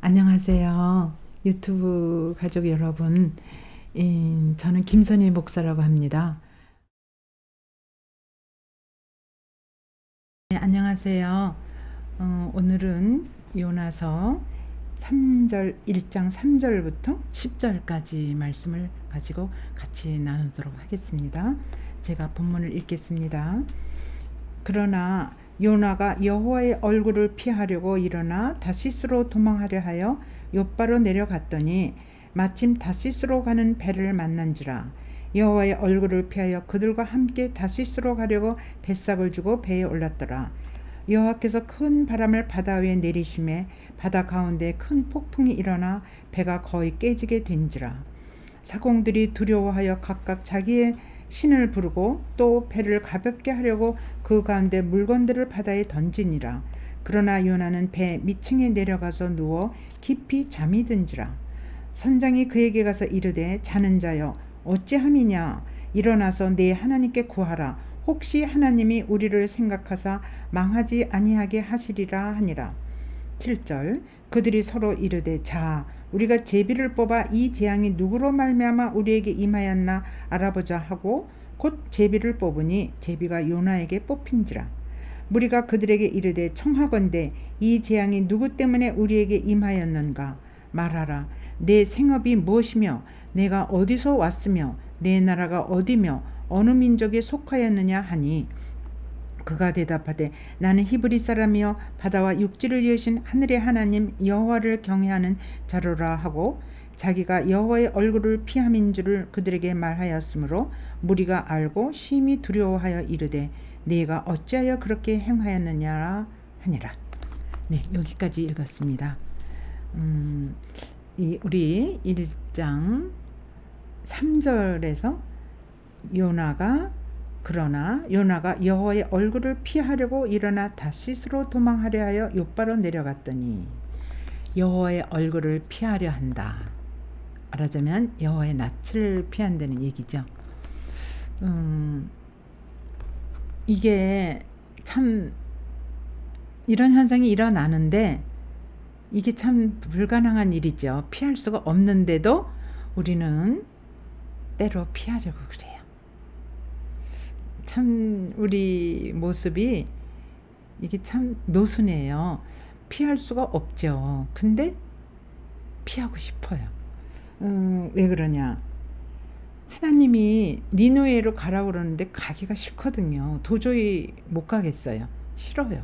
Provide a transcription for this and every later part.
안녕하세요. 유튜브 가족 여러분. 저는 김선희 목사라고 합니다. 네, 안녕하세요. 오늘은 요나서 1장 3절부터 10절까지 말씀을 가지고 같이 나누도록 하겠습니다. 제가 본문을 읽겠습니다. 그러나 요나가 여호와의 얼굴을 피하려고 일어나 다시스로 도망하려 하여 욥바로 내려갔더니 마침 다시스로 가는 배를 만난지라. 여호와의 얼굴을 피하여 그들과 함께 다시스로 가려고 뱃삭을 주고 배에 올랐더라. 여호와께서 큰 바람을 바다 위에 내리심에 바다 가운데 큰 폭풍이 일어나 배가 거의 깨지게 된지라. 사공들이 두려워하여 각각 자기의 신을 부르고 또 배를 가볍게 하려고 그 가운데 물건들을 바다에 던지니라. 그러나 요나는 배 밑층에 내려가서 누워 깊이 잠이 든지라. 선장이 그에게 가서 이르되 자는 자여 어찌함이냐. 일어나서 내 하나님께 구하라. 혹시 하나님이 우리를 생각하사 망하지 아니하게 하시리라 하니라. 7절 그들이 서로 이르되 자 우리가 제비를 뽑아 이 재앙이 누구로 말미암아 우리에게 임하였나 알아보자 하고 곧 제비를 뽑으니 제비가 요나에게 뽑힌지라. 무리가 그들에게 이르되 청하건대 이 재앙이 누구 때문에 우리에게 임하였는가 말하라. 내 생업이 무엇이며 내가 어디서 왔으며 내 나라가 어디며 어느 민족에 속하였느냐 하니 그가 대답하되 나는 히브리 사람이여 바다와 육지를 지으신 하늘의 하나님 여호와를 경외하는 자로라 하고 자기가 여호와의 얼굴을 피함인 줄을 그들에게 말하였으므로 무리가 알고 심히 두려워하여 이르되 네가 어찌하여 그렇게 행하였느냐 하니라. 네, 여기까지 읽었습니다. 우리 1장 3절에서 그러나 요나가 여호와의 얼굴을 피하려고 일어나 다시스로 도망하려 하여 욥바로 내려갔더니 여호와의 얼굴을 피하려 한다. 말하자면 여호와의 낯을 피한다는 얘기죠. 이게 참 이런 현상이 일어나는데 이게 참 불가능한 일이죠. 피할 수가 없는데도 우리는 때로 피하려고 그래요. 참 우리 모습이 이게 참 묘순해요. 피할 수가 없죠. 근데 피하고 싶어요. 왜 그러냐? 하나님이 니느웨로 가라고 그러는데 가기가 싫거든요. 도저히 못 가겠어요. 싫어요.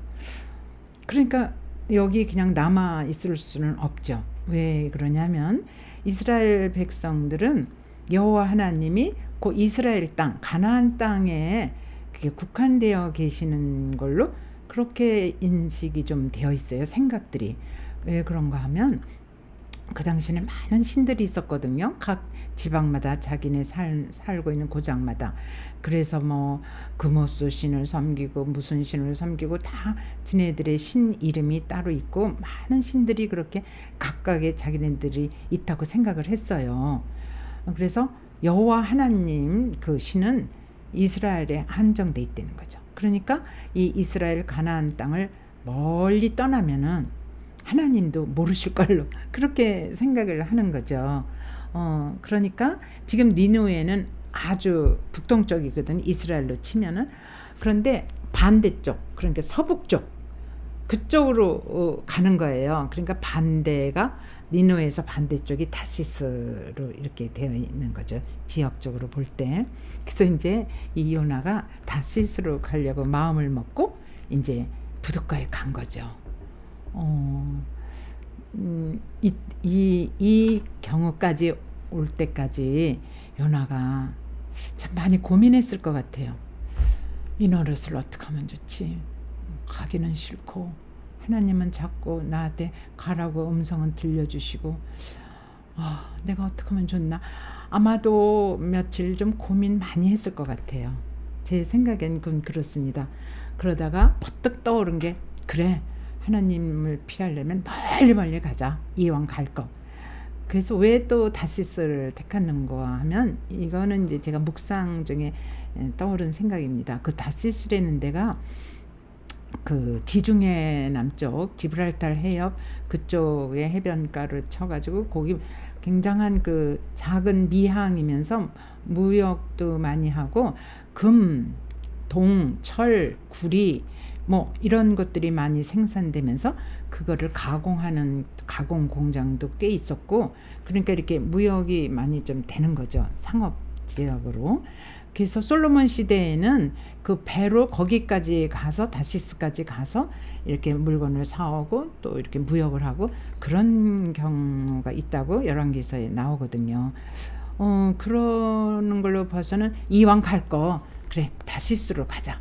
그러니까 여기 그냥 남아 있을 수는 없죠. 왜 그러냐면 이스라엘 백성들은 여호와 하나님이 그 이스라엘 땅 가나안 땅에 그게 국한되어 계시는 걸로 그렇게 인식이 좀 되어 있어요. 생각들이. 왜 그런가 하면 그 당시에는 많은 신들이 있었거든요. 각 지방마다 자기네 살고 있는 고장마다. 그래서 뭐 금오수 신을 섬기고 무슨 신을 섬기고 다 지네들의 신 이름이 따로 있고 많은 신들이 그렇게 각각의 자기네들이 있다고 생각을 했어요. 그래서 여호와 하나님 그 신은 이스라엘에 한정돼 있다는 거죠. 그러니까 이 이스라엘 가나안 땅을 멀리 떠나면은 하나님도 모르실 걸로 그렇게 생각을 하는 거죠. 그러니까 지금 니느웨는 아주 북동쪽이거든. 이스라엘로 치면은. 그런데 반대쪽, 그러니까 서북쪽 그쪽으로 가는 거예요. 그러니까 반대가 니느웨에서 반대쪽이 다시스로 이렇게 되어 있는 거죠. 지역적으로 볼 때. 그래서 이제 이 요나가 다시스로 가려고 마음을 먹고 이제 부둣가에 간 거죠. 이 경우까지 올 때까지 요나가 참 많이 고민했을 것 같아요. 이 노릇을 어떻게 하면 좋지? 가기는 싫고 하나님은 자꾸 나한테 가라고 음성은 들려주시고 내가 어떻게 하면 좋나? 아마도 며칠 좀 고민 많이 했을 것 같아요. 제 생각엔 그렇습니다. 그러다가 퍼뜩 떠오른 게 그래 하나님을 피하려면 멀리 가자. 이왕 갈 거. 그래서 왜 또 다시스를 택하는가 하면 이거는 이제 제가 묵상 중에 떠오른 생각입니다. 그 다시스라는 데가 그 지중해 남쪽 지브랄타르 해협 그쪽에 해변가를 쳐가지고 거기 굉장한 그 작은 미항이면서 무역도 많이 하고 금, 동, 철, 구리 뭐 이런 것들이 많이 생산되면서 그거를 가공하는 가공 공장도 꽤 있었고, 그러니까 이렇게 무역이 많이 좀 되는 거죠, 상업 지역으로. 그래서 솔로몬 시대에는 그 배로 거기까지 가서 다시스까지 가서 이렇게 물건을 사오고 또 이렇게 무역을 하고 그런 경우가 있다고 열왕기서에 나오거든요. 그러는 걸로 봐서는 이왕 갈 거 그래 다시스로 가자.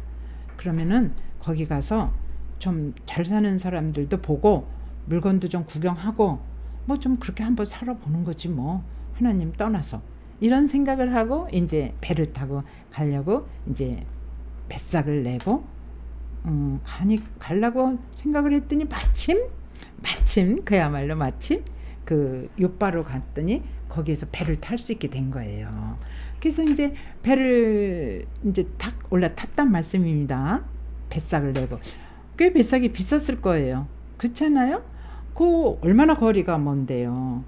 그러면은 거기 가서 좀 잘 사는 사람들도 보고 물건도 좀 구경하고 뭐 좀 그렇게 한번 살아보는 거지 뭐, 하나님 떠나서 이런 생각을 하고 이제 배를 타고 가려고 이제 뱃삭을 내고 가려고 생각을 했더니 마침 그야말로 마침 그 요바로 갔더니 거기에서 배를 탈 수 있게 된 거예요. 그래서 이제 배를 이제 탁 올라탔단 말씀입니다. 뱃삭을 내고. 꽤 뱃삭이 비쌌을 거예요. 그렇잖아요? 그 얼마나 거리가 먼데요.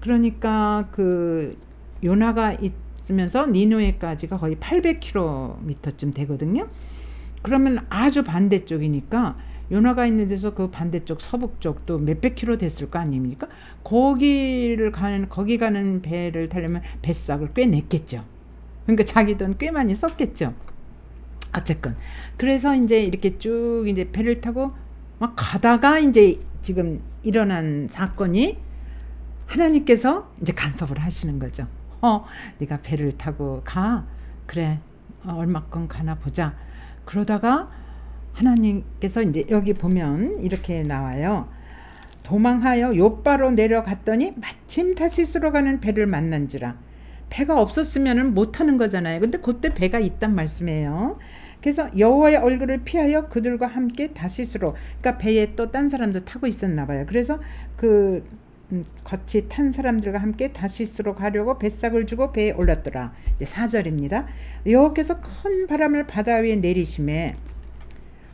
그러니까 그 요나가 있으면서 니누에까지가 거의 800km쯤 되거든요. 그러면 아주 반대쪽이니까 요나가 있는 데서 그 반대쪽 서북쪽도 몇백 킬로 됐을 거 아닙니까? 거기 가는 배를 타려면 뱃삭을 꽤 냈겠죠. 그러니까 자기 돈 꽤 많이 썼겠죠. 어쨌건 그래서 이제 이렇게 쭉 이제 배를 타고 막 가다가 이제 지금 일어난 사건이 하나님께서 이제 간섭을 하시는 거죠. 네가 배를 타고 가. 그래. 얼마큼 가나 보자. 그러다가 하나님께서 이제 여기 보면 이렇게 나와요. 도망하여 요바로 내려갔더니 마침 다시스로 가는 배를 만난지라. 배가 없었으면 못 타는 거잖아요. 근데 그때 배가 있단 말씀이에요. 그래서 여호와의 얼굴을 피하여 그들과 함께 다시스로, 그러니까 배에 또 딴 사람도 타고 있었나 봐요. 그래서 그 같이 탄 사람들과 함께 다시스로 가려고 뱃삭을 주고 배에 올랐더라. 이제 4절입니다. 여호와께서 큰 바람을 바다 위에 내리심에,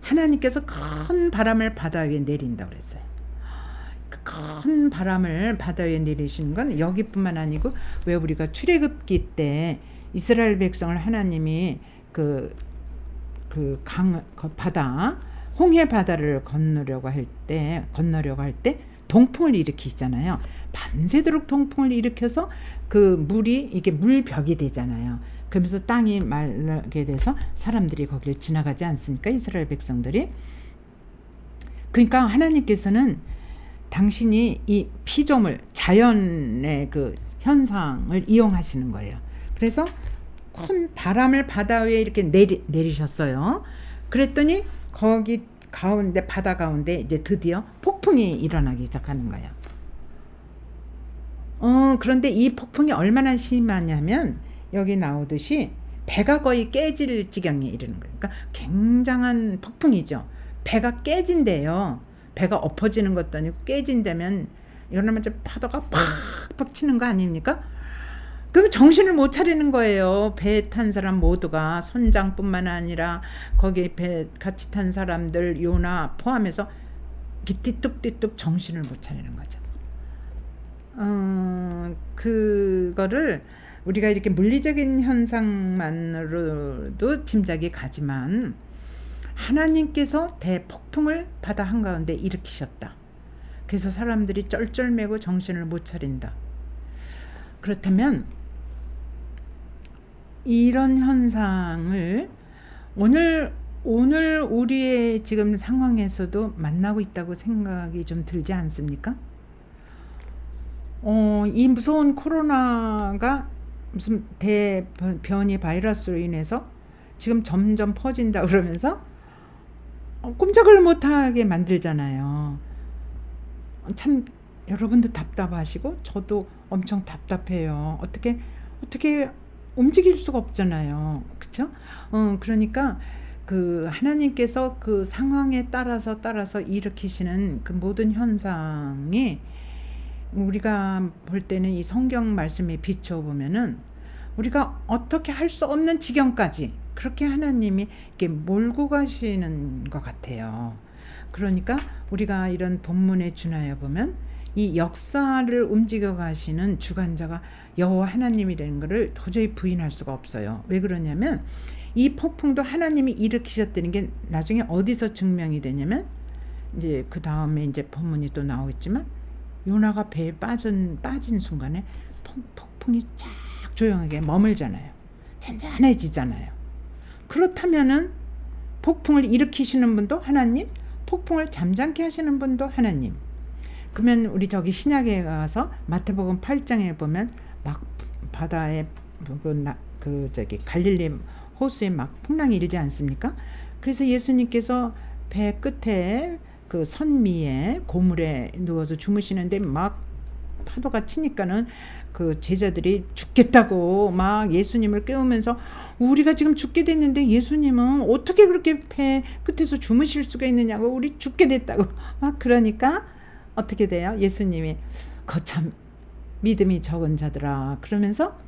하나님께서 큰 바람을 바다 위에 내린다고 그랬어요. 큰 바람을 바다 위에 내리시는 건 여기뿐만 아니고 왜 우리가 출애굽기 때 이스라엘 백성을 하나님이 그 바다, 홍해 바다를 건너려고 할 때 동풍을 일으키잖아요. 밤새도록 동풍을 일으켜서 그 물이 이게 물벽이 되잖아요. 그러면서 땅이 마르게 돼서 사람들이 거기를 지나가지 않습니까? 이스라엘 백성들이. 그러니까 하나님께서는 당신이 이 피조물, 자연의 그 현상을 이용하시는 거예요. 그래서 큰 바람을 바다 위에 이렇게 내리셨어요. 그랬더니 거기 가운데, 바다 가운데 이제 드디어 폭풍이 일어나기 시작하는 거예요. 그런데 이 폭풍이 얼마나 심하냐면 여기 나오듯이 배가 거의 깨질 지경에 이르는 거예요. 그러니까 굉장한 폭풍이죠. 배가 깨진대요. 배가 엎어지는 것도 아니고 깨진다면 이러면 좀 파도가 팍팍 치는 거 아닙니까? 그 정신을 못 차리는 거예요. 배에 탄 사람 모두가, 선장뿐만 아니라 거기에 배 같이 탄 사람들 요나 포함해서 띠뚝띠뚝 정신을 못 차리는 거죠. 그거를 우리가 이렇게 물리적인 현상만으로도 짐작이 가지만 하나님께서 대폭풍을 바다 한가운데 일으키셨다. 그래서 사람들이 쩔쩔매고 정신을 못 차린다. 그렇다면 이런 현상을 오늘 우리의 지금 상황에서도 만나고 있다고 생각이 좀 들지 않습니까? 이 무서운 코로나가 무슨 대변이 바이러스로 인해서 지금 점점 퍼진다 그러면서 꼼짝을 못하게 만들잖아요. 참 여러분도 답답하시고 저도 엄청 답답해요. 어떻게 움직일 수가 없잖아요. 그렇죠? 그러니까 그 하나님께서 그 상황에 따라서 일으키시는 그 모든 현상이 우리가 볼 때는 이 성경 말씀에 비춰보면은 우리가 어떻게 할 수 없는 지경까지 그렇게 하나님이 이렇게 몰고 가시는 것 같아요. 그러니까 우리가 이런 본문에 준하여 보면 이 역사를 움직여 가시는 주관자가 여호와 하나님이라는 것을 도저히 부인할 수가 없어요. 왜 그러냐면 이 폭풍도 하나님이 일으키셨다는 게 나중에 어디서 증명이 되냐면 이제 그 다음에 이제 본문이 또 나오겠지만 요나가 배에 빠진 순간에 폭풍이 쫙 조용하게 머물잖아요. 잔잔해지잖아요. 그렇다면은 폭풍을 일으키시는 분도 하나님, 폭풍을 잠잠케 하시는 분도 하나님. 그러면 우리 저기 신약에 가서 마태복음 8장에 보면 막 바다에 저기 갈릴리 호수에 막 풍랑이 일지 않습니까? 그래서 예수님께서 배 끝에 그 선미에 고물에 누워서 주무시는데 막 파도가 치니까는 그 제자들이 죽겠다고 막 예수님을 깨우면서 우리가 지금 죽게 됐는데 예수님은 어떻게 그렇게 배 끝에서 주무실 수가 있느냐고 우리 죽게 됐다고 막 그러니까 어떻게 돼요? 예수님이 거참 믿음이 적은 자들아 그러면서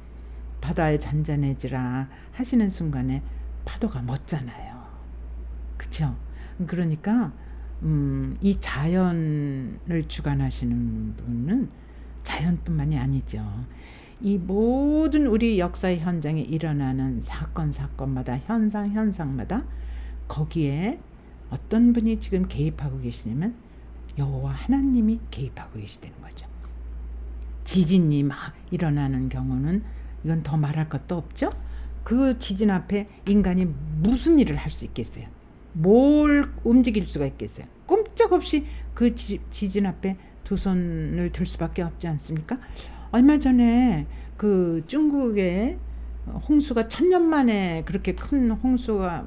바다에 잔잔해지라 하시는 순간에 파도가 멎잖아요. 그쵸? 그러니까 이 자연을 주관하시는 분은 자연뿐만이 아니죠. 이 모든 우리 역사의 현장에 일어나는 사건마다 현상마다 거기에 어떤 분이 지금 개입하고 계시냐면 여호와 하나님이 개입하고 계시다는 거죠. 지진이 막 일어나는 경우는 이건 더 말할 것도 없죠. 그 지진 앞에 인간이 무슨 일을 할 수 있겠어요? 뭘 움직일 수가 있겠어요? 꼼짝없이 그 지진 앞에 두 손을 들 수밖에 없지 않습니까? 얼마 전에 그 중국에 홍수가 1000년 만에 그렇게 큰 홍수가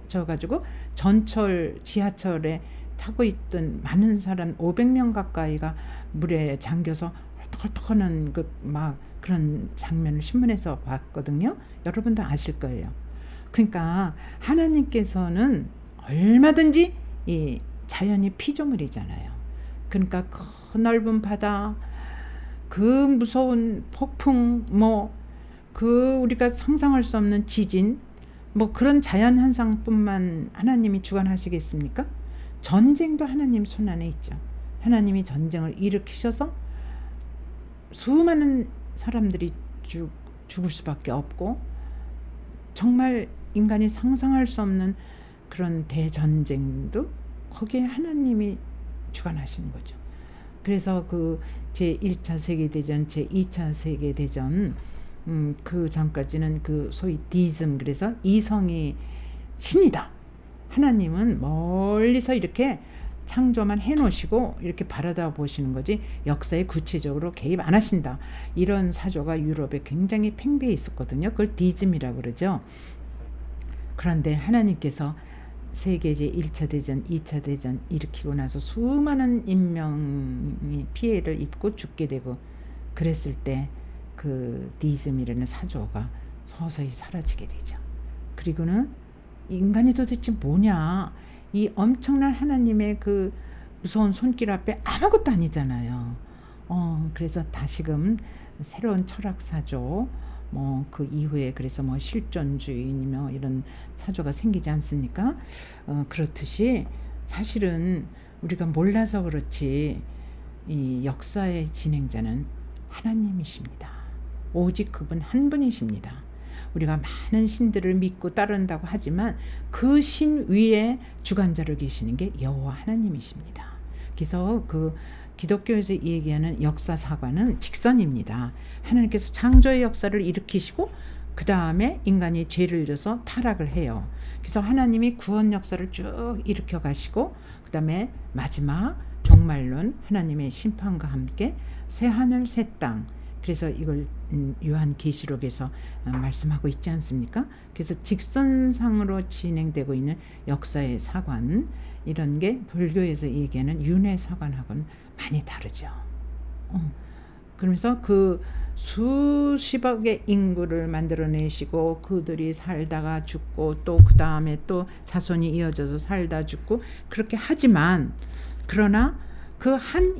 져가지고 전철 지하철에 타고 있던 많은 사람 500명 가까이가 물에 잠겨서 헐떡헐떡하는 그 막 그런 장면을 신문에서 봤거든요. 여러분도 아실 거예요. 그러니까 하나님께서는 얼마든지 이 자연이 피조물이잖아요. 그러니까 그 넓은 바다, 그 무서운 폭풍, 그 우리가 상상할 수 없는 지진, 그런 자연 현상뿐만 하나님이 주관하시겠습니까? 전쟁도 하나님 손 안에 있죠. 하나님이 전쟁을 일으키셔서 수많은 사람들이 죽을 수밖에 없고 정말 인간이 상상할 수 없는 그런 대전쟁도 거기에 하나님이 주관하시는 거죠. 그래서 그 제1차 세계대전, 제2차 세계대전 그 전까지는 그 소위 디즘, 그래서 이성이 신이다. 하나님은 멀리서 이렇게 창조만 해놓으시고 이렇게 바라다 보시는 거지 역사에 구체적으로 개입 안 하신다. 이런 사조가 유럽에 굉장히 팽배해 있었거든요. 그걸 디즘이라고 그러죠. 그런데 하나님께서 세계 제1차 대전, 2차 대전 일으키고 나서 수많은 인명이 피해를 입고 죽게 되고 그랬을 때 그 디즘이라는 사조가 서서히 사라지게 되죠. 그리고는 인간이 도대체 뭐냐, 이 엄청난 하나님의 그 무서운 손길 앞에 아무것도 아니잖아요. 그래서 다시금 새로운 철학 사조, 그 이후에 그래서 실존주의며 이런 사조가 생기지 않습니까? 그렇듯이 사실은 우리가 몰라서 그렇지 이 역사의 진행자는 하나님이십니다. 오직 그분 한 분이십니다. 우리가 많은 신들을 믿고 따른다고 하지만 그 신 위에 주관자로 계시는 게 여호와 하나님이십니다. 그래서 그 기독교에서 얘기하는 역사 사관은 직선입니다. 하나님께서 창조의 역사를 일으키시고 그 다음에 인간이 죄를 져서 타락을 해요. 그래서 하나님이 구원 역사를 쭉 일으켜 가시고 그 다음에 마지막 종말론 하나님의 심판과 함께 새 하늘 새 땅, 그래서 이걸 요한계시록에서 말씀하고 있지 않습니까? 그래서 직선상으로 진행되고 있는 역사의 사관, 이런 게 불교에서 얘기하는 윤회 사관하고는 많이 다르죠. 그러면서 그 수십억의 인구를 만들어내시고 그들이 살다가 죽고 또 그 다음에 또 자손이 이어져서 살다 죽고 그렇게 하지만, 그러나 그 한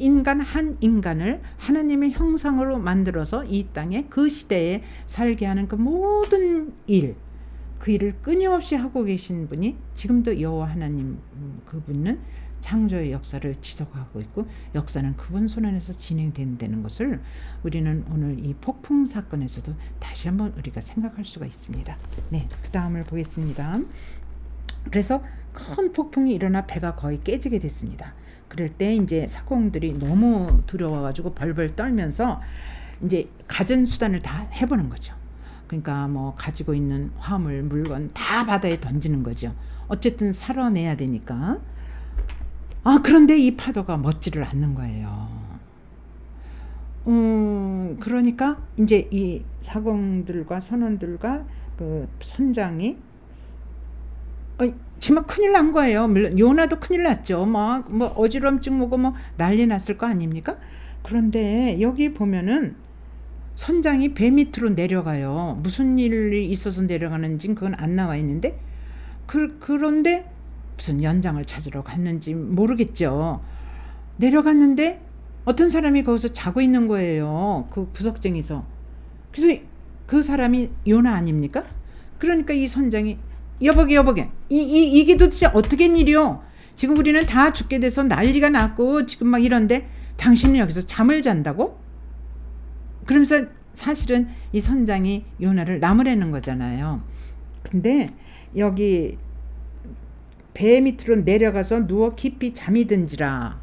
인간을 하나님의 형상으로 만들어서 이 땅에 그 시대에 살게 하는 그 모든 일, 그 일을 끊임없이 하고 계신 분이 지금도 여호와 하나님, 그분은 창조의 역사를 지속하고 있고 역사는 그분 손 안에서 진행된다는 것을 우리는 오늘 이 폭풍 사건에서도 다시 한번 우리가 생각할 수가 있습니다. 네, 그 다음을 보겠습니다. 그래서 큰 폭풍이 일어나 배가 거의 깨지게 됐습니다. 그럴 때 이제 사공들이 너무 두려워가지고 벌벌 떨면서 이제 갖은 수단을 다 해보는 거죠. 그러니까 뭐 가지고 있는 화물, 물건 다 바다에 던지는 거죠. 어쨌든 살아내야 되니까. 그런데 이 파도가 멎지를 않는 거예요. 그러니까 이제 이 사공들과 선원들과 그 선장이 정말 큰일 난 거예요. 물론 요나도 큰일 났죠. 뭐 어지럼증 뭐고 뭐 난리 났을 거 아닙니까? 그런데 여기 보면은 선장이 배 밑으로 내려가요. 무슨 일이 있어서 내려가는지 그건 안 나와 있는데 그런데 무슨 연장을 찾으러 갔는지 모르겠죠. 내려갔는데 어떤 사람이 거기서 자고 있는 거예요. 그 구석쟁이서. 그래서 그 사람이 요나 아닙니까? 그러니까 이 선장이 여보게 이게 도대체 어떻게 된 일이요? 지금 우리는 다 죽게 돼서 난리가 났고 지금 막 이런데 당신은 여기서 잠을 잔다고? 그러면서 사실은 이 선장이 요나를 나무라는 거잖아요. 근데 여기 배 밑으로 내려가서 누워 깊이 잠이 든지라,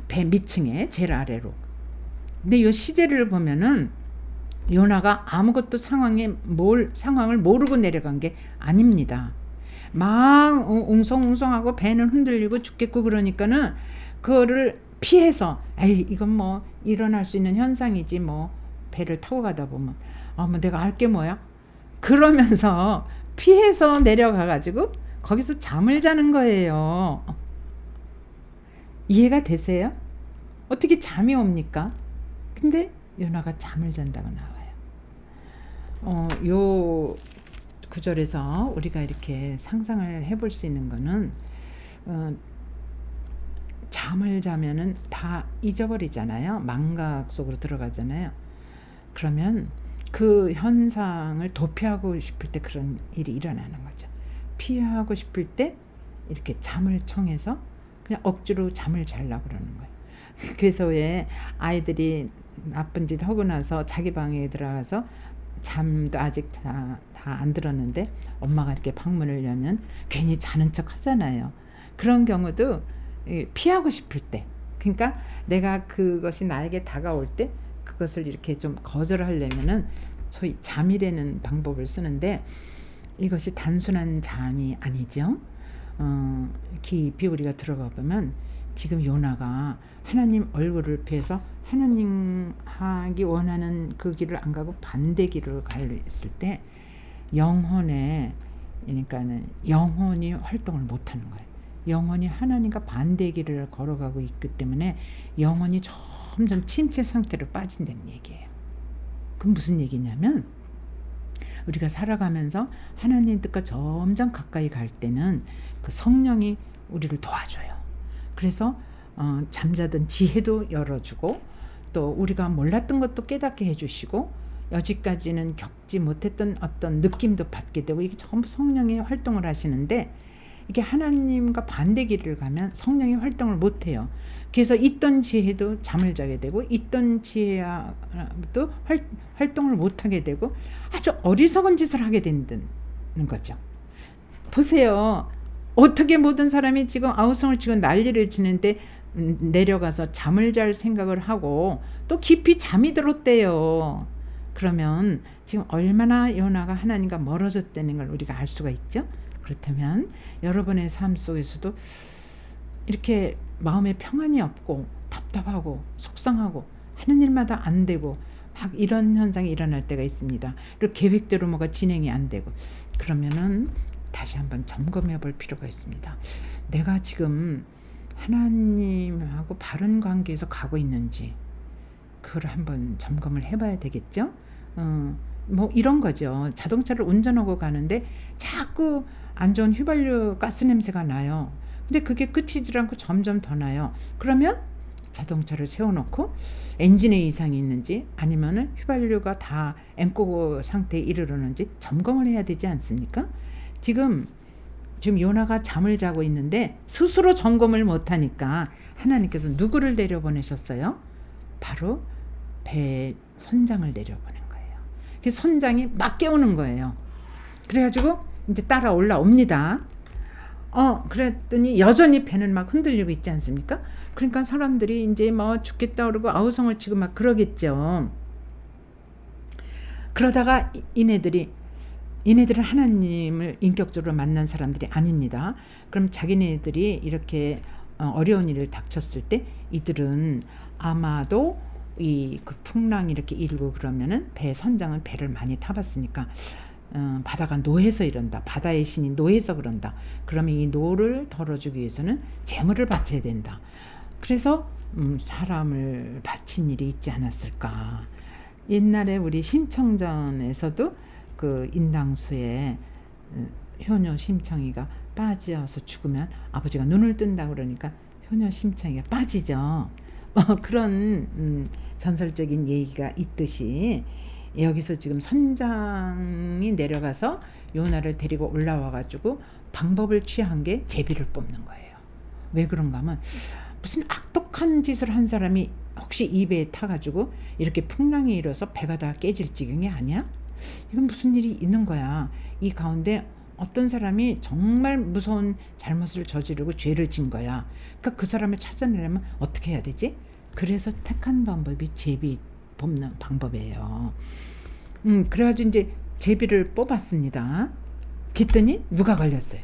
배 밑층에 제일 아래로. 근데 이 시제를 보면은 요나가 아무것도 상황을 모르고 내려간 게 아닙니다. 막 웅성웅성하고 배는 흔들리고 죽겠고 그러니까는 그거를 피해서 이건 뭐 일어날 수 있는 현상이지 뭐 배를 타고 가다 보면 뭐 내가 할 게 뭐야? 그러면서 피해서 내려가 가지고 거기서 잠을 자는 거예요. 이해가 되세요? 어떻게 잠이 옵니까? 근데 요나가 잠을 잔다고 나와요. 요 구절에서 우리가 이렇게 상상을 해볼 수 있는 거는 잠을 자면은 다 잊어버리잖아요. 망각 속으로 들어가잖아요. 그러면 그 현상을 도피하고 싶을 때 그런 일이 일어나는 거죠. 피하고 싶을 때 이렇게 잠을 청해서 그냥 억지로 잠을 자려고 그러는 거예요. 그래서 왜 아이들이 나쁜 짓 하고 나서 자기 방에 들어가서 잠도 아직 다 안 들었는데 엄마가 이렇게 방문을 열면 괜히 자는 척 하잖아요. 그런 경우도 피하고 싶을 때, 그러니까 내가 그것이 나에게 다가올 때 그것을 이렇게 좀 거절하려면은 소위 잠이라는 방법을 쓰는데 이것이 단순한 잠이 아니죠. 깊이 우리가 들어가 보면 지금 요나가 하나님 얼굴을 피해서 하나님 하기 원하는 그 길을 안 가고 반대 길을 갔을 때 그러니까는 영혼이 활동을 못하는 거예요. 영혼이 하나님과 반대 길을 걸어가고 있기 때문에 영혼이 점점 침체 상태로 빠진다는 얘기예요. 그럼 무슨 얘기냐면 우리가 살아가면서 하나님 뜻과 점점 가까이 갈 때는 그 성령이 우리를 도와줘요. 그래서 잠자던 지혜도 열어주고 또 우리가 몰랐던 것도 깨닫게 해주시고 여지까지는 겪지 못했던 어떤 느낌도 받게 되고 이게 전부 성령이 활동을 하시는데 이게 하나님과 반대 길을 가면 성령이 활동을 못해요. 그래서 있던 지혜도 잠을 자게 되고 있던 지혜도 활동을 못하게 되고 아주 어리석은 짓을 하게 된다는 거죠. 보세요. 어떻게 모든 사람이 지금 아우성을 치고 난리를 치는데 내려가서 잠을 잘 생각을 하고 또 깊이 잠이 들었대요. 그러면 지금 얼마나 요나가 하나님과 멀어졌다는 걸 우리가 알 수가 있죠. 그렇다면 여러분의 삶 속에서도 이렇게 마음에 평안이 없고 답답하고 속상하고 하는 일마다 안 되고 막 이런 현상이 일어날 때가 있습니다. 그리고 계획대로 뭐가 진행이 안 되고 그러면은 다시 한번 점검해 볼 필요가 있습니다. 내가 지금 하나님하고 바른 관계에서 가고 있는지 그걸 한번 점검을 해봐야 되겠죠. 뭐 이런 거죠. 자동차를 운전하고 가는데 자꾸 안 좋은 휘발유 가스 냄새가 나요. 근데 그게 끝이질 않고 점점 더 나요. 그러면 자동차를 세워놓고 엔진에 이상이 있는지 아니면은 휘발유가 다 엠고 상태에 이르렀는지 점검을 해야 되지 않습니까? 지금 요나가 잠을 자고 있는데 스스로 점검을 못하니까 하나님께서 누구를 내려보내셨어요? 바로 배 선장을 내려보낸 거예요. 그 선장이 막 깨우는 거예요. 그래가지고 이제 따라 올라옵니다. 그랬더니 여전히 배는 막 흔들리고 있지 않습니까? 그러니까 사람들이 이제 뭐 죽겠다 그러고 아우성을 치고 막 그러겠죠. 그러다가 이네들은 하나님을 인격적으로 만난 사람들이 아닙니다. 그럼 자기네들이 이렇게 어려운 일을 닥쳤을 때 이들은 아마도 그 풍랑이 이렇게 일고 그러면은 배 선장은 배를 많이 타봤으니까 바다가 노해서 이런다. 바다의 신이 노해서 그런다. 그러면 이 노를 덜어주기 위해서는 재물을 바쳐야 된다. 그래서 사람을 바친 일이 있지 않았을까. 옛날에 우리 심청전에서도 그 인당수에 효녀 심청이가 빠져서 죽으면 아버지가 눈을 뜬다 그러니까 효녀 심청이가 빠지죠. 그런 전설적인 얘기가 있듯이 여기서 지금 선장이 내려가서 요나를 데리고 올라와 가지고 방법을 취한 게 제비를 뽑는 거예요. 왜 그런가 하면 무슨 악독한 짓을 한 사람이 혹시 이 배에 타가지고 이렇게 풍랑이 일어서 배가 다 깨질 지경이 아니야? 이건 무슨 일이 있는 거야. 이 가운데 어떤 사람이 정말 무서운 잘못을 저지르고 죄를 진 거야. 그러니까 그 사람을 찾아내려면 어떻게 해야 되지? 그래서 택한 방법이 제비 뽑는 방법이에요. 그래가지고 이제 제비를 뽑았습니다. 그랬더니 누가 걸렸어요?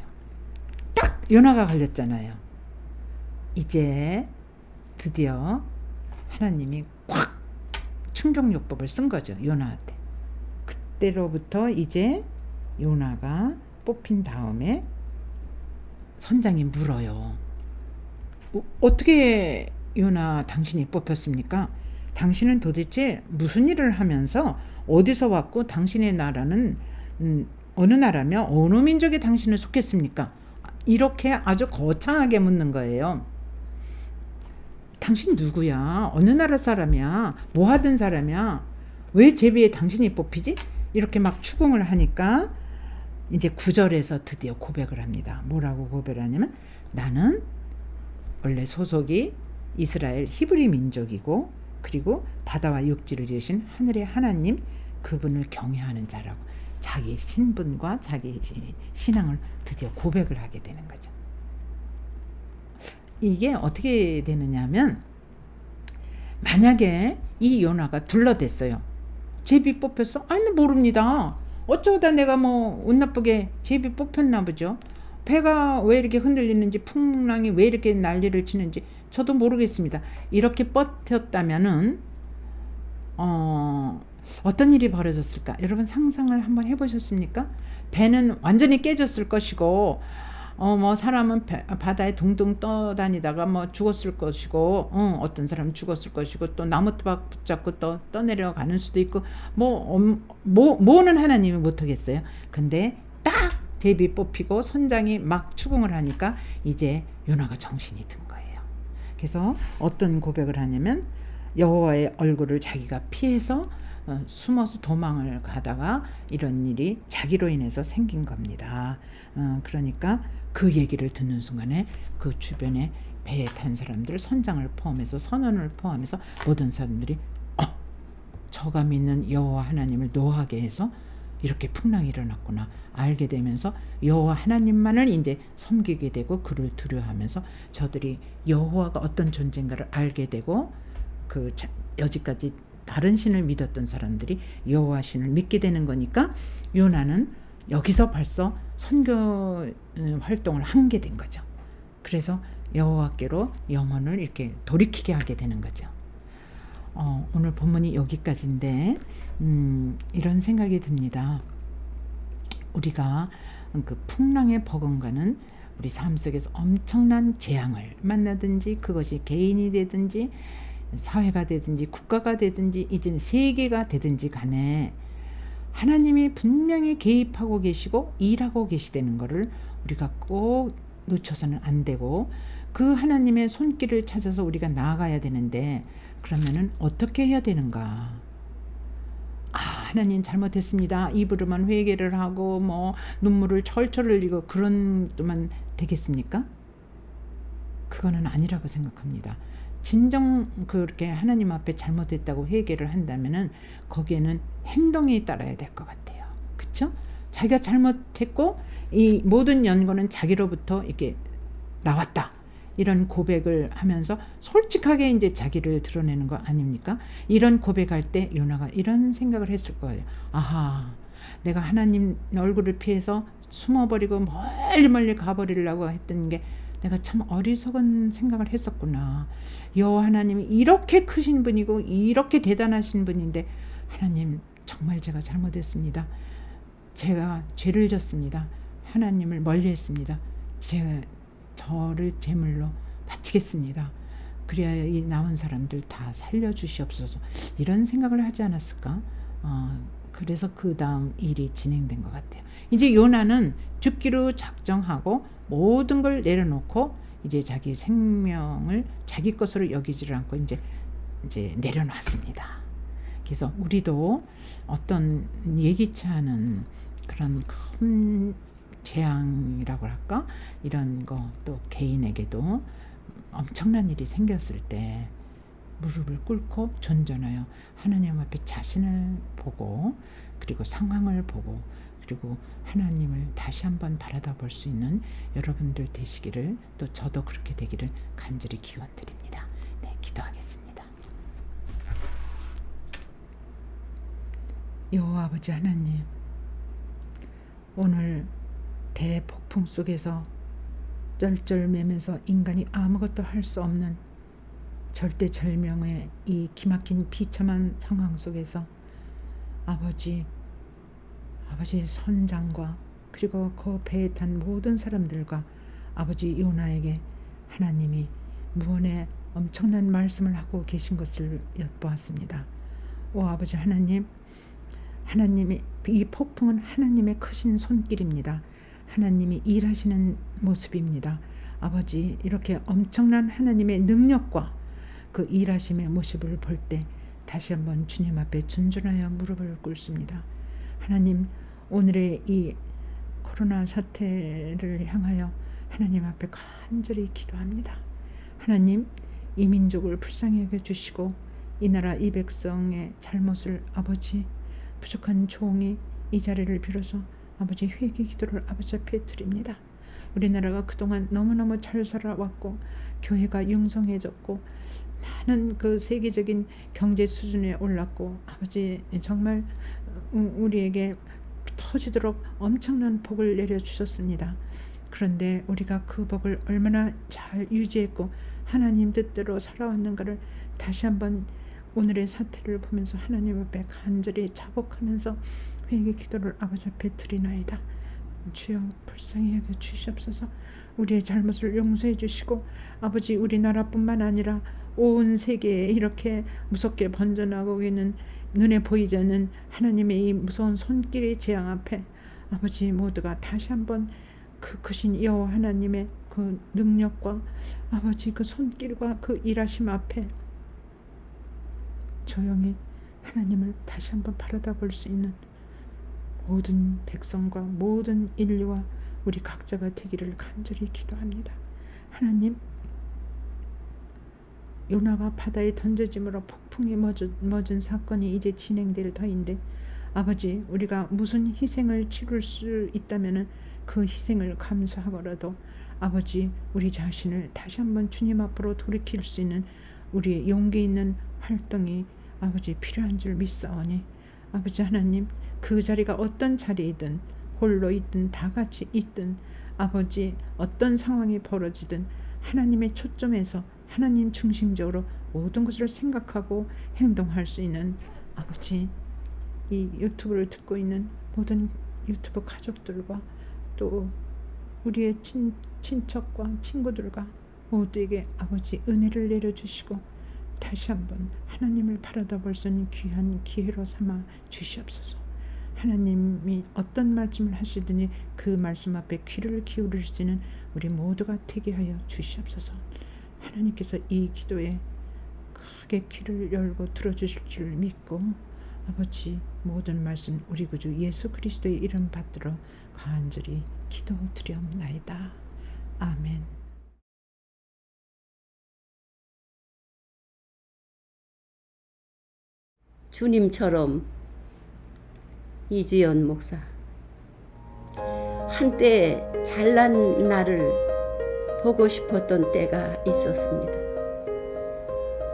딱 요나가 걸렸잖아요. 이제 드디어 하나님이 콱 충격요법을 쓴 거죠. 요나한테. 그때로부터 이제 요나가 뽑힌 다음에 선장이 물어요. 어떻게 요나 당신이 뽑혔습니까? 당신은 도대체 무슨 일을 하면서 어디서 왔고 당신의 나라는 어느 나라며 어느 민족에 당신을 속했습니까? 이렇게 아주 거창하게 묻는 거예요. 당신 누구야? 어느 나라 사람이야? 뭐 하던 사람이야? 왜 제비에 당신이 뽑히지? 이렇게 막 추궁을 하니까 이제 9절에서 드디어 고백을 합니다. 뭐라고 고백을 하냐면 나는 원래 소속이 이스라엘 히브리 민족이고 그리고 바다와 육지를 지으신 하늘의 하나님 그분을 경외하는 자라고 자기 신분과 자기 신앙을 드디어 고백을 하게 되는 거죠. 이게 어떻게 되느냐 하면 만약에 이 요나가 둘러댔어요. 제비 뽑혔어? 아니 모릅니다. 어쩌다 내가 뭐 운 나쁘게 제비 뽑혔나 보죠. 배가 왜 이렇게 흔들리는지 풍랑이 왜 이렇게 난리를 치는지 저도 모르겠습니다. 이렇게 버텼다면은 어떤 일이 벌어졌을까? 여러분 상상을 한번 해보셨습니까? 배는 완전히 깨졌을 것이고 뭐 사람은 바다에 둥둥 떠다니다가 뭐 죽었을 것이고 어떤 사람은 죽었을 것이고 또 나무토막 붙잡고 또 떠내려가는 수도 있고 뭐는 하나님이 못하겠어요. 근데 딱 제비 뽑히고 선장이 막 추궁을 하니까 이제 요나가 정신이 든 거예요. 그래서 어떤 고백을 하냐면 여호와의 얼굴을 자기가 피해서 숨어서 도망을 가다가 이런 일이 자기로 인해서 생긴 겁니다. 그러니까 그 얘기를 듣는 순간에 그 주변에 배에 탄 사람들 선장을 포함해서 선원을 포함해서 모든 사람들이 저가 믿는 여호와 하나님을 노하게 해서 이렇게 풍랑이 일어났구나 알게 되면서 여호와 하나님만을 이제 섬기게 되고 그를 두려워하면서 저들이 여호와가 어떤 존재인가를 알게 되고 그 여지까지 다른 신을 믿었던 사람들이 여호와 신을 믿게 되는 거니까 요나는 여기서 벌써 선교 활동을 한 게 된 거죠. 그래서 여호와께로 영혼을 이렇게 돌이키게 하게 되는 거죠. 오늘 본문이 여기까지인데 이런 생각이 듭니다. 우리가 그 풍랑에 버금가는 우리 삶 속에서 엄청난 재앙을 만나든지 그것이 개인이 되든지 사회가 되든지 국가가 되든지 이제는 세계가 되든지 간에 하나님이 분명히 개입하고 계시고 일하고 계시다는 것을 우리가 꼭 놓쳐서는 안 되고 그 하나님의 손길을 찾아서 우리가 나아가야 되는데 그러면은 어떻게 해야 되는가? 하나님 잘못했습니다. 입으로만 회개를 하고 뭐 눈물을 철철 흘리고 그런 것만 되겠습니까? 그거는 아니라고 생각합니다. 진정 그렇게 하나님 앞에 잘못했다고 회개를 한다면은 거기에는 행동이 따라야 될 것 같아요. 그쵸? 자기가 잘못했고 이 모든 연고는 자기로부터 이렇게 나왔다. 이런 고백을 하면서 솔직하게 이제 자기를 드러내는 거 아닙니까? 이런 고백할 때 요나가 이런 생각을 했을 거예요. 아하, 내가 하나님 얼굴을 피해서 숨어버리고 멀리 멀리 가버리려고 했던 게 내가 참 어리석은 생각을 했었구나. 여호와 하나님이 이렇게 크신 분이고 이렇게 대단하신 분인데 하나님 정말 제가 잘못했습니다. 제가 죄를 졌습니다. 하나님을 멀리했습니다. 저를 제물로 바치겠습니다. 그래야 이 나온 사람들 다 살려주시옵소서. 이런 생각을 하지 않았을까? 그래서 그 다음 일이 진행된 것 같아요. 이제 요나는 죽기로 작정하고 모든 걸 내려놓고 이제 자기 생명을 자기 것으로 여기지를 않고 이제 내려놨습니다. 그래서 우리도 어떤 예기치 않은 그런 큰 재앙이라고 할까? 이런 거 또 개인에게도 엄청난 일이 생겼을 때 무릎을 꿇고 존전하여 하나님 앞에 자신을 보고 그리고 상황을 보고 그리고 하나님을 다시 한번 바라다 볼 수 있는 여러분들 되시기를 또 저도 그렇게 되기를 간절히 기원드립니다. 네, 기도하겠습니다. 여호와 아버지 하나님, 오늘 대폭풍 속에서 쩔쩔매면서 인간이 아무것도 할 수 없는 절대절명의 이 기막힌 비참한 상황 속에서 아버지 선장과 그리고 그 배에 탄 모든 사람들과 아버지 요나에게 하나님이 무언의 엄청난 말씀을 하고 계신 것을 엿보았습니다. 오 아버지 하나님, 하나님의 이 폭풍은 하나님의 크신 손길입니다. 하나님이 일하시는 모습입니다. 아버지, 이렇게 엄청난 하나님의 능력과 그 일하심의 모습을 볼 때 다시 한번 주님 앞에 존전하여 무릎을 꿇습니다. 하나님, 오늘의 이 코로나 사태를 향하여 하나님 앞에 간절히 기도합니다. 하나님, 이 민족을 불쌍히 여겨주시고 이 나라 이 백성의 잘못을 아버지 부족한 종이 이 자리를 빌어서 아버지 회개 기도를 아버지 앞에 드립니다. 우리나라가 그동안 너무너무 잘 살아왔고 교회가 융성해졌고 많은 그 세계적인 경제 수준에 올랐고 아버지 정말 우리에게 터지도록 엄청난 복을 내려주셨습니다. 그런데 우리가 그 복을 얼마나 잘 유지했고 하나님 뜻대로 살아왔는가를 다시 한번 오늘의 사태를 보면서 하나님 앞에 간절히 자복하면서 회개 기도를 아버지 앞에 드리나이다. 주여 불쌍히 여겨 주시옵소서. 우리의 잘못을 용서해 주시고 아버지 우리나라뿐만 아니라 온 세계에 이렇게 무섭게 번져나가고 있는 눈에 보이지 않는 하나님의 이 무서운 손길의 재앙 앞에 아버지 모두가 다시 한번 그 크신 여호와 하나님의 그 능력과 아버지 그 손길과 그 일하심 앞에 조용히 하나님을 다시 한번 바라다 볼 수 있는 모든 백성과 모든 인류와 우리 각자가 되기를 간절히 기도합니다. 하나님, 요나가 바다에 던져짐으로 폭풍에 멎은 사건이 이제 진행될 터인데 아버지, 우리가 무슨 희생을 치를 수 있다면 그 희생을 감수하고라도 아버지 우리 자신을 다시 한번 주님 앞으로 돌이킬 수 있는 우리의 용기 있는 활동이 아버지 필요한 줄 믿사오니 아버지 하나님, 그 자리가 어떤 자리이든 홀로 있든 다 같이 있든 아버지 어떤 상황이 벌어지든 하나님의 초점에서 하나님 중심적으로 모든 것을 생각하고 행동할 수 있는 아버지, 이 유튜브를 듣고 있는 모든 유튜브 가족들과 또 우리의 친척과 친구들과 모두에게 아버지 은혜를 내려주시고 다시 한번 하나님을 바라다 볼 수 있는 귀한 기회로 삼아 주시옵소서. 하나님이 어떤 말씀을 하시더니 그 말씀 앞에 귀를 기울일 수 있는 우리 모두가 되게 하여 주시옵소서. 하나님께서 이 기도에 크게 귀를 열고 들어주실 줄 믿고 아버지, 모든 말씀 우리 구주 예수 그리스도의 이름 받들어 간절히 기도드리옵나이다. 아멘. 주님처럼 이주연 목사. 한때 잘난 나를 보고 싶었던 때가 있었습니다.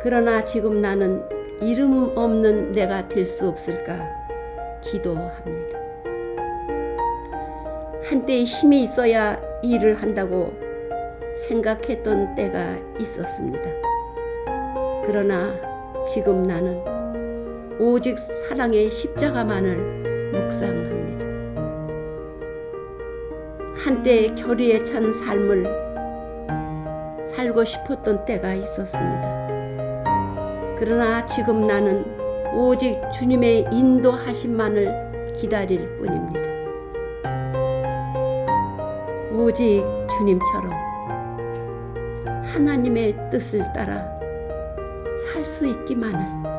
그러나 지금 나는 이름 없는 내가 될 수 없을까 기도합니다. 한때 힘이 있어야 일을 한다고 생각했던 때가 있었습니다. 그러나 지금 나는 오직 사랑의 십자가만을 묵상합니다. 한때 결의에 찬 삶을 살고 싶었던 때가 있었습니다. 그러나 지금 나는 오직 주님의 인도하심만을 기다릴 뿐입니다. 오직 주님처럼 하나님의 뜻을 따라 살 수 있기만을